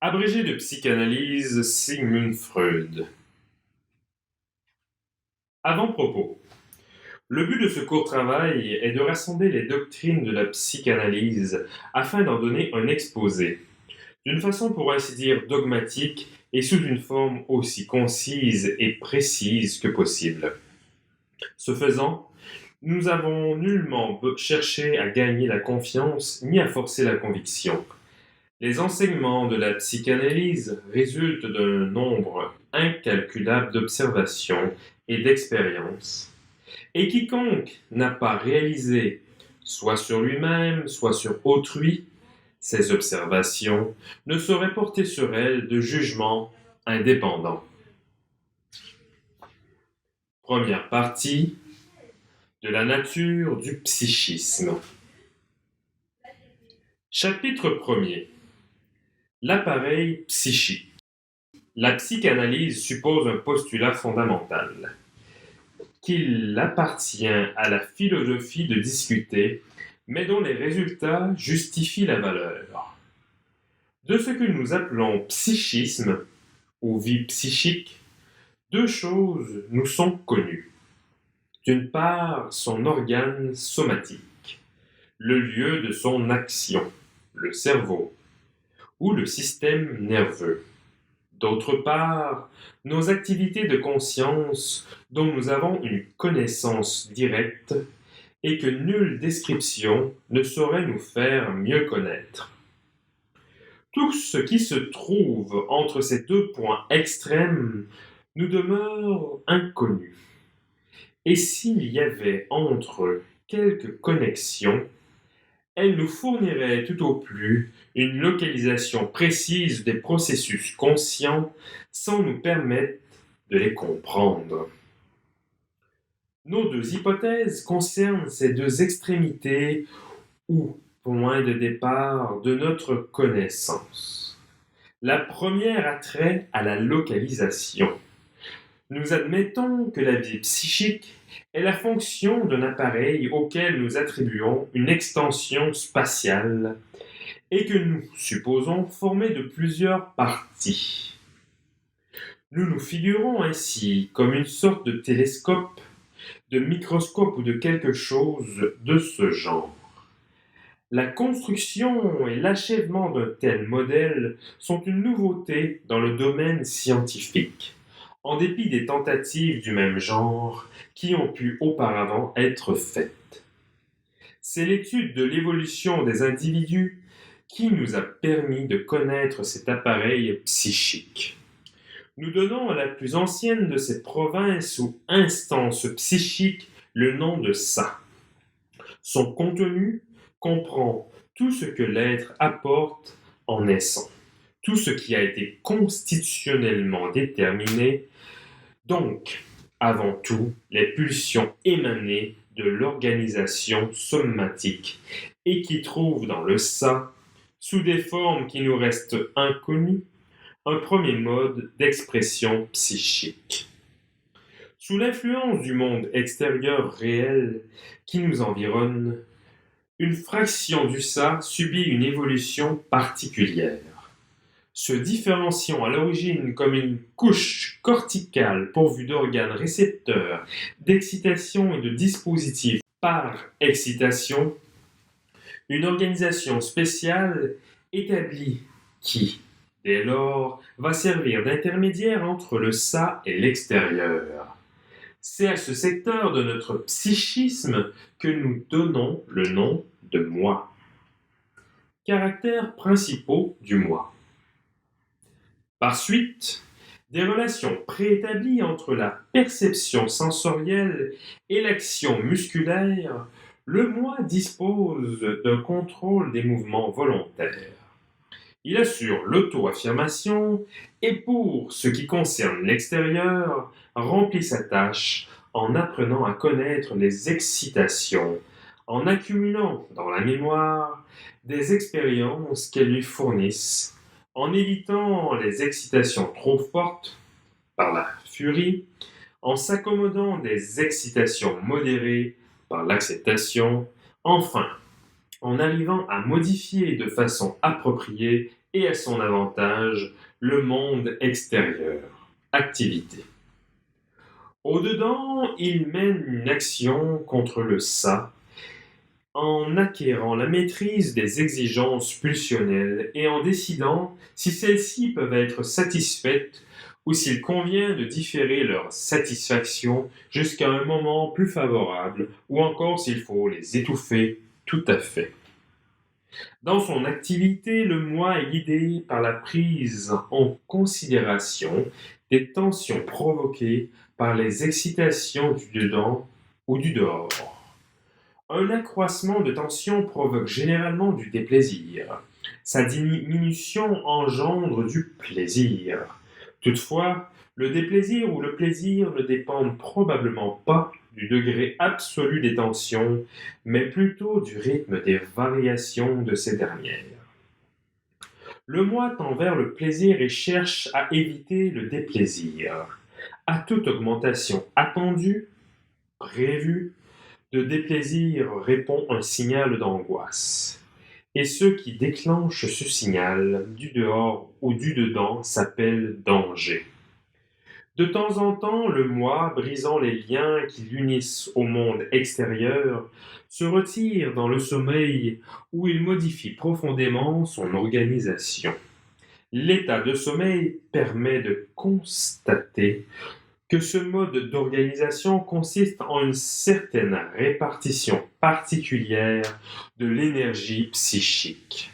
Abrégé de psychanalyse, Sigmund Freud. Avant-propos. Le but de ce court travail est de rassembler les doctrines de la psychanalyse afin d'en donner un exposé, d'une façon pour ainsi dire dogmatique et sous une forme aussi concise et précise que possible. Ce faisant, nous n'avons nullement cherché à gagner la confiance ni à forcer la conviction. Les enseignements de la psychanalyse résultent d'un nombre incalculable d'observations et d'expériences, et quiconque n'a pas réalisé, soit sur lui-même, soit sur autrui, ces observations, ne saurait porter sur elles de jugement indépendant. Première partie de la nature du psychisme. Chapitre 1er. L'appareil psychique. La psychanalyse suppose un postulat fondamental, qu'il appartient à la philosophie de discuter, mais dont les résultats justifient la valeur. De ce que nous appelons psychisme, ou vie psychique, deux choses nous sont connues. D'une part, son organe somatique, le lieu de son action, le cerveau, ou le système nerveux. D'autre part, nos activités de conscience dont nous avons une connaissance directe et que nulle description ne saurait nous faire mieux connaître. Tout ce qui se trouve entre ces deux points extrêmes nous demeure inconnu. Et s'il y avait entre eux quelques connexions, elle nous fournirait tout au plus une localisation précise des processus conscients sans nous permettre de les comprendre. Nos deux hypothèses concernent ces deux extrémités ou points de départ de notre connaissance. La première a trait à la localisation. Nous admettons que la vie psychique est la fonction d'un appareil auquel nous attribuons une extension spatiale et que nous supposons formé de plusieurs parties. Nous nous figurons ainsi comme une sorte de télescope, de microscope ou de quelque chose de ce genre. La construction et l'achèvement d'un tel modèle sont une nouveauté dans le domaine scientifique, en dépit des tentatives du même genre qui ont pu auparavant être faites. C'est l'étude de l'évolution des individus qui nous a permis de connaître cet appareil psychique. Nous donnons à la plus ancienne de ces provinces ou instances psychiques le nom de ça. Son contenu comprend tout ce que l'être apporte en naissant, tout ce qui a été constitutionnellement déterminé, donc, avant tout, les pulsions émanées de l'organisation somatique et qui trouvent dans le ça, sous des formes qui nous restent inconnues, un premier mode d'expression psychique. Sous l'influence du monde extérieur réel qui nous environne, une fraction du ça subit une évolution particulière, se différenciant à l'origine comme une couche corticale pourvue d'organes récepteurs, d'excitation et de dispositifs par excitation, une organisation spéciale établie qui, dès lors, va servir d'intermédiaire entre le ça et l'extérieur. C'est à ce secteur de notre psychisme que nous donnons le nom de moi. Caractères principaux du moi. Par suite, des relations préétablies entre la perception sensorielle et l'action musculaire, le moi dispose d'un contrôle des mouvements volontaires. Il assure l'auto-affirmation et pour ce qui concerne l'extérieur, remplit sa tâche en apprenant à connaître les excitations, en accumulant dans la mémoire des expériences qu'elles lui fournissent, en évitant les excitations trop fortes par la furie, en s'accommodant des excitations modérées par l'acceptation, enfin, en arrivant à modifier de façon appropriée et à son avantage le monde extérieur, activité. Au-dedans, il mène une action contre le ça, en acquérant la maîtrise des exigences pulsionnelles et en décidant si celles-ci peuvent être satisfaites ou s'il convient de différer leur satisfaction jusqu'à un moment plus favorable, ou encore s'il faut les étouffer tout à fait. Dans son activité, le moi est guidé par la prise en considération des tensions provoquées par les excitations du dedans ou du dehors. Un accroissement de tension provoque généralement du déplaisir. Sa diminution engendre du plaisir. Toutefois, le déplaisir ou le plaisir ne dépendent probablement pas du degré absolu des tensions, mais plutôt du rythme des variations de ces dernières. Le moi tend vers le plaisir et cherche à éviter le déplaisir. À toute augmentation attendue, prévue, de déplaisir répond un signal d'angoisse. Et ce qui déclenche ce signal, du dehors ou du dedans, s'appelle danger. De temps en temps, le moi, brisant les liens qui l'unissent au monde extérieur, se retire dans le sommeil où il modifie profondément son organisation. L'état de sommeil permet de constater que ce mode d'organisation consiste en une certaine répartition particulière de l'énergie psychique.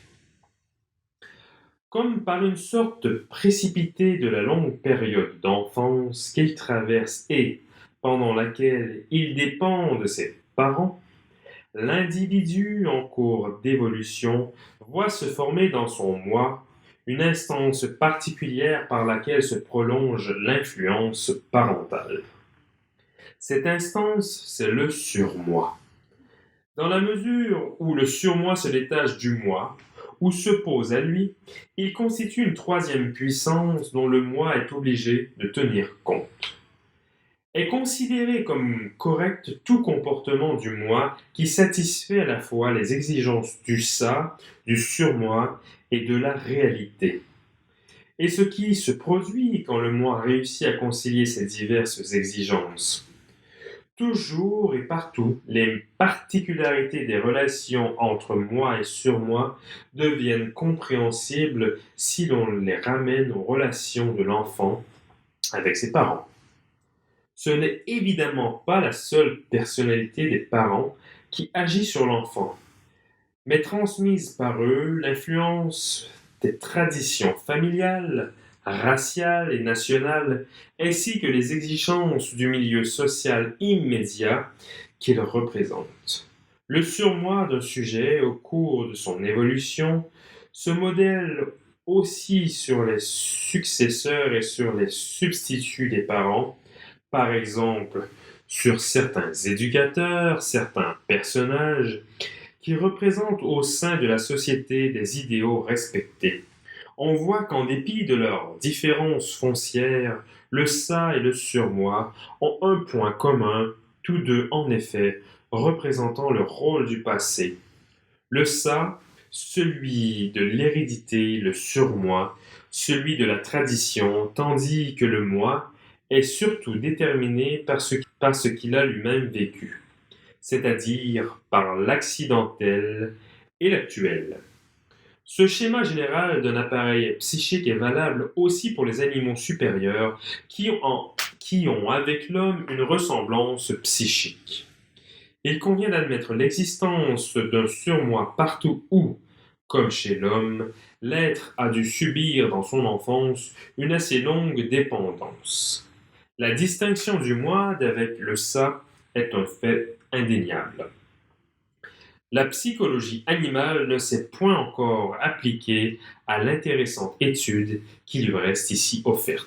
Comme par une sorte précipité de la longue période d'enfance qu'il traverse et pendant laquelle il dépend de ses parents, l'individu en cours d'évolution voit se former dans son moi une instance particulière par laquelle se prolonge l'influence parentale. Cette instance, c'est le surmoi. Dans la mesure où le surmoi se détache du moi, ou s'oppose à lui, il constitue une troisième puissance dont le moi est obligé de tenir compte. Est considéré comme correct tout comportement du moi qui satisfait à la fois les exigences du ça, du surmoi et de la réalité. Et ce qui se produit quand le moi réussit à concilier ces diverses exigences. Toujours et partout, les particularités des relations entre moi et surmoi deviennent compréhensibles si l'on les ramène aux relations de l'enfant avec ses parents. Ce n'est évidemment pas la seule personnalité des parents qui agit sur l'enfant, mais transmise par eux l'influence des traditions familiales, raciales et nationales, ainsi que les exigences du milieu social immédiat qu'ils représentent. Le surmoi d'un sujet, au cours de son évolution, se modèle aussi sur les successeurs et sur les substituts des parents, par exemple sur certains éducateurs, certains personnages, qui représentent au sein de la société des idéaux respectés. On voit qu'en dépit de leurs différences foncières, le ça et le surmoi ont un point commun, tous deux en effet représentant le rôle du passé. Le ça, celui de l'hérédité, le surmoi, celui de la tradition, tandis que le moi est surtout déterminé par ce qu'il a lui-même vécu, c'est-à-dire par l'accidentel et l'actuel. Ce schéma général d'un appareil psychique est valable aussi pour les animaux supérieurs qui ont avec l'homme une ressemblance psychique. Il convient d'admettre l'existence d'un surmoi partout où, comme chez l'homme, l'être a dû subir dans son enfance une assez longue dépendance. La distinction du moi d'avec le ça est un fait indéniable. La psychologie animale ne s'est point encore appliquée à l'intéressante étude qui lui reste ici offerte.